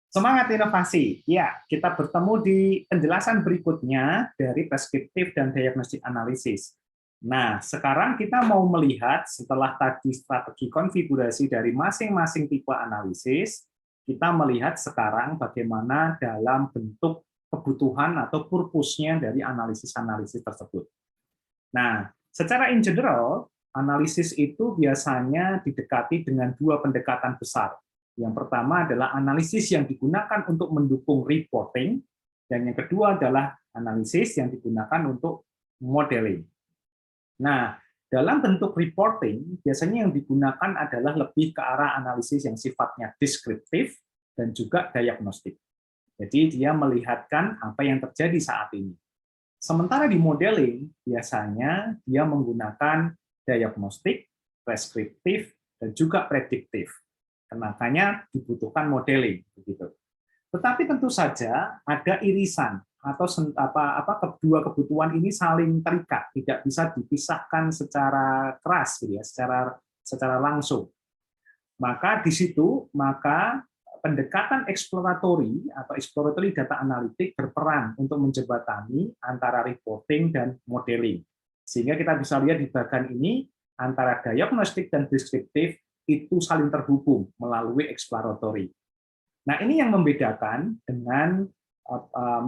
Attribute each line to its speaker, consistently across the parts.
Speaker 1: Semangat inovasi. Ya, kita bertemu di penjelasan berikutnya dari preskriptif dan diagnostik analisis. Nah, sekarang kita mau melihat setelah tadi strategi konfigurasi dari masing-masing tipe analisis, kita melihat sekarang bagaimana dalam bentuk kebutuhan atau purpose-nya dari analisis-analisis tersebut. Nah, secara in general, analisis itu biasanya didekati dengan dua pendekatan besar. Yang pertama adalah analisis yang digunakan untuk mendukung reporting, dan yang kedua adalah analisis yang digunakan untuk modeling. Nah, dalam bentuk reporting, biasanya yang digunakan adalah lebih ke arah analisis yang sifatnya deskriptif dan juga diagnostik. Jadi dia melihatkan apa yang terjadi saat ini. Sementara di modeling, biasanya dia menggunakan diagnostik, preskriptif, dan juga prediktif. Makanya dibutuhkan modeling. Begitu. Tetapi tentu saja ada irisan atau kedua kebutuhan ini saling terikat, tidak bisa dipisahkan secara keras, gitu ya, secara langsung. Maka di situ pendekatan exploratory atau exploratory data analitik berperan untuk menjembatani antara reporting dan modeling. Sehingga kita bisa lihat di bagian ini antara diagnostik dan deskriptif itu saling terhubung melalui exploratory. Nah, ini yang membedakan dengan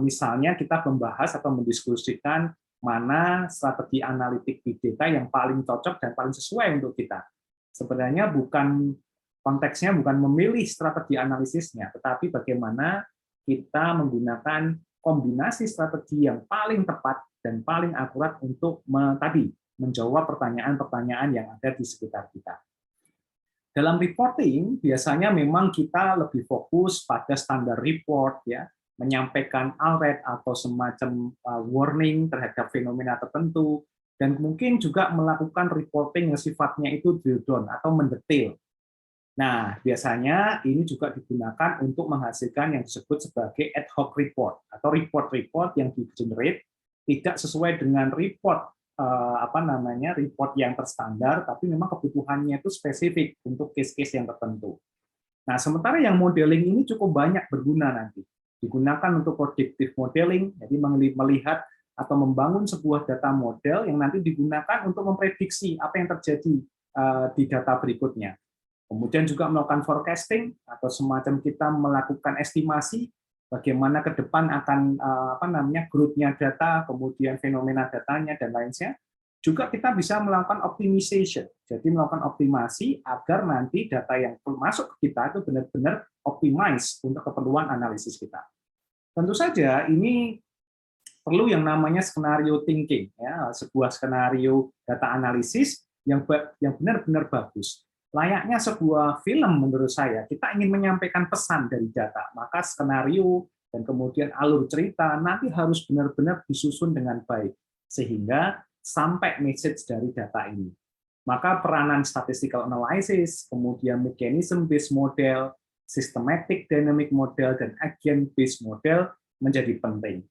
Speaker 1: misalnya kita membahas atau mendiskusikan mana strategi analitik big data yang paling cocok dan paling sesuai untuk kita. Sebenarnya konteksnya bukan memilih strategi analisisnya, tetapi bagaimana kita menggunakan kombinasi strategi yang paling tepat dan paling akurat untuk menjawab pertanyaan-pertanyaan yang ada di sekitar kita. Dalam reporting, biasanya memang kita lebih fokus pada standar report, ya, menyampaikan alert atau semacam warning terhadap fenomena tertentu, dan mungkin juga melakukan reporting yang sifatnya itu drill down atau mendetail. Nah, biasanya ini juga digunakan untuk menghasilkan yang disebut sebagai ad hoc report atau report-report yang di-generate tidak sesuai dengan report report yang terstandar, tapi memang kebutuhannya itu spesifik untuk case-case yang tertentu. Nah, sementara yang modeling ini cukup banyak berguna nanti. Digunakan untuk predictive modeling, jadi melihat atau membangun sebuah data model yang nanti digunakan untuk memprediksi apa yang terjadi di data berikutnya. Kemudian juga melakukan forecasting atau semacam kita melakukan estimasi bagaimana ke depan akan growth-nya data, kemudian fenomena datanya dan lainnya. Juga kita bisa melakukan optimization, jadi melakukan optimasi agar nanti data yang masuk ke kita itu benar-benar optimize untuk keperluan analisis kita. Tentu saja ini perlu yang namanya skenario thinking, ya, sebuah skenario data analisis yang benar-benar bagus. Layaknya sebuah film menurut saya, kita ingin menyampaikan pesan dari data, maka skenario dan kemudian alur cerita nanti harus benar-benar disusun dengan baik, sehingga sampai message dari data ini. Maka peranan statistical analysis, kemudian mechanism based model, systematic dynamic model, dan agent based model menjadi penting.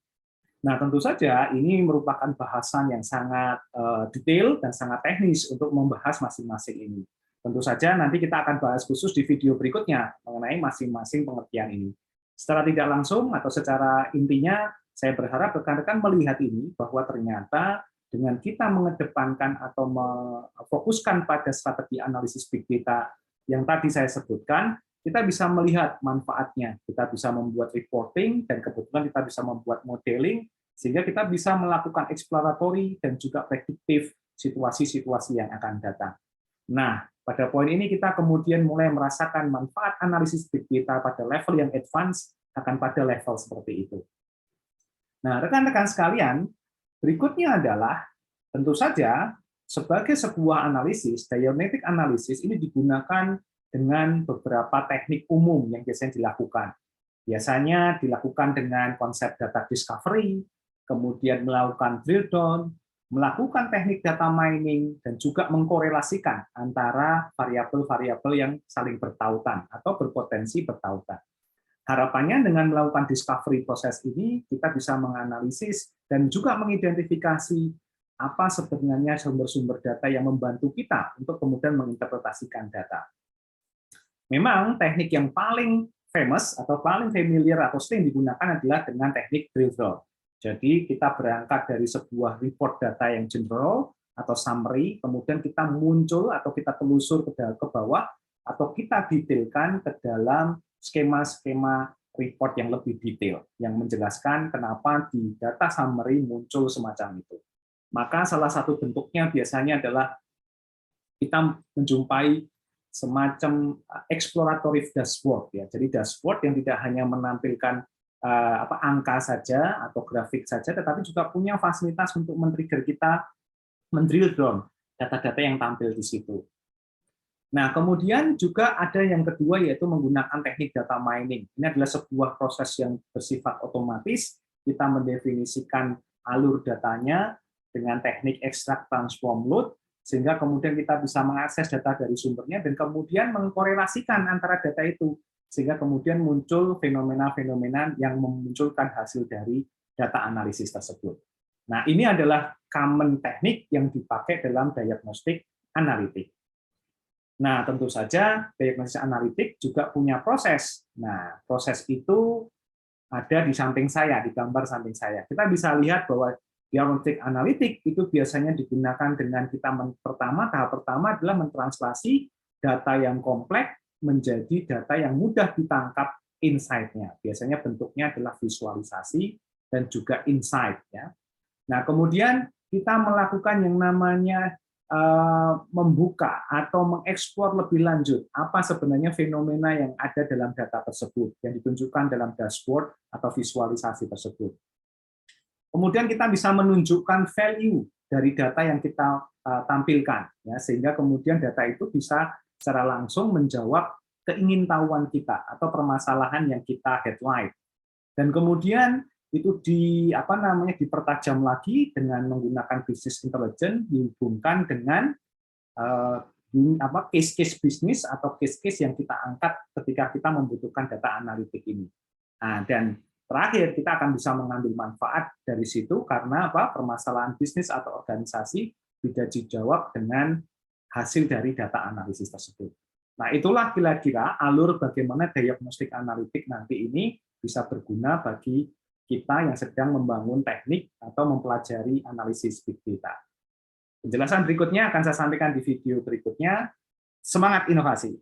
Speaker 1: Nah, tentu saja ini merupakan bahasan yang sangat detail dan sangat teknis untuk membahas masing-masing ini. Tentu saja nanti kita akan bahas khusus di video berikutnya mengenai masing-masing pengertian ini. Secara tidak langsung atau secara intinya, saya berharap rekan-rekan melihat ini bahwa ternyata dengan kita mengedepankan atau memfokuskan pada strategi analisis big data yang tadi saya sebutkan, kita bisa melihat manfaatnya. Kita bisa membuat reporting dan kebetulan kita bisa membuat modeling sehingga kita bisa melakukan exploratory dan juga prediktif situasi-situasi yang akan datang. Nah, pada poin ini kita kemudian mulai merasakan manfaat analisis big data pada level yang advance akan pada level seperti itu. Nah, rekan-rekan sekalian, berikutnya adalah tentu saja sebagai sebuah analisis, diagnostic analysis ini digunakan dengan beberapa teknik umum yang biasanya dilakukan. Biasanya dilakukan dengan konsep data discovery, kemudian melakukan drill down, melakukan teknik data mining, dan juga mengkorelasikan antara variabel-variabel yang saling bertautan atau berpotensi bertautan. Harapannya dengan melakukan discovery proses ini, kita bisa menganalisis dan juga mengidentifikasi apa sebenarnya sumber-sumber data yang membantu kita untuk kemudian menginterpretasikan data. Memang teknik yang paling famous atau paling familiar atau sering digunakan adalah dengan teknik drill down. Jadi kita berangkat dari sebuah report data yang general atau summary, kemudian kita muncul atau kita telusur ke bawah atau kita detailkan ke dalam skema-skema report yang lebih detail, yang menjelaskan kenapa di data summary muncul semacam itu. Maka salah satu bentuknya biasanya adalah kita menjumpai semacam exploratory dashboard, ya. Jadi dashboard yang tidak hanya menampilkan angka saja atau grafik saja, tetapi juga punya fasilitas untuk men-trigger kita men-drill down data-data yang tampil di situ. Nah, kemudian juga ada yang kedua, yaitu menggunakan teknik data mining. Ini adalah sebuah proses yang bersifat otomatis. Kita mendefinisikan alur datanya dengan teknik extract, transform, load, sehingga kemudian kita bisa mengakses data dari sumbernya dan kemudian mengkorelasikan antara data itu, sehingga kemudian muncul fenomena-fenomena yang memunculkan hasil dari data analisis tersebut. Nah, ini adalah common teknik yang dipakai dalam diagnostik analitik. Nah, tentu saja diagnosis analitik juga punya proses. Nah, proses itu ada di samping saya, di gambar samping saya. Kita bisa lihat bahwa diagnostik analitik itu biasanya digunakan dengan kita tahap pertama adalah mentranslasi data yang kompleks menjadi data yang mudah ditangkap insight-nya. Biasanya bentuknya adalah visualisasi dan juga insight, ya. Nah, kemudian kita melakukan yang namanya membuka atau mengeksplor lebih lanjut apa sebenarnya fenomena yang ada dalam data tersebut yang ditunjukkan dalam dashboard atau visualisasi tersebut. Kemudian kita bisa menunjukkan value dari data yang kita tampilkan, ya, sehingga kemudian data itu bisa secara langsung menjawab keingintahuan kita atau permasalahan yang kita headline. Dan kemudian itu dipertajam lagi dengan menggunakan business intelligence dihubungkan dengan case-case bisnis atau case-case yang kita angkat ketika kita membutuhkan data analitik ini. Nah, dan terakhir kita akan bisa mengambil manfaat dari situ karena permasalahan bisnis atau organisasi bisa dijawab dengan hasil dari data analisis tersebut. Nah, itulah kira-kira alur bagaimana diagnostik analitik nanti ini bisa berguna bagi kita yang sedang membangun teknik atau mempelajari analisis big data. Penjelasan berikutnya akan saya sampaikan di video berikutnya. Semangat inovasi!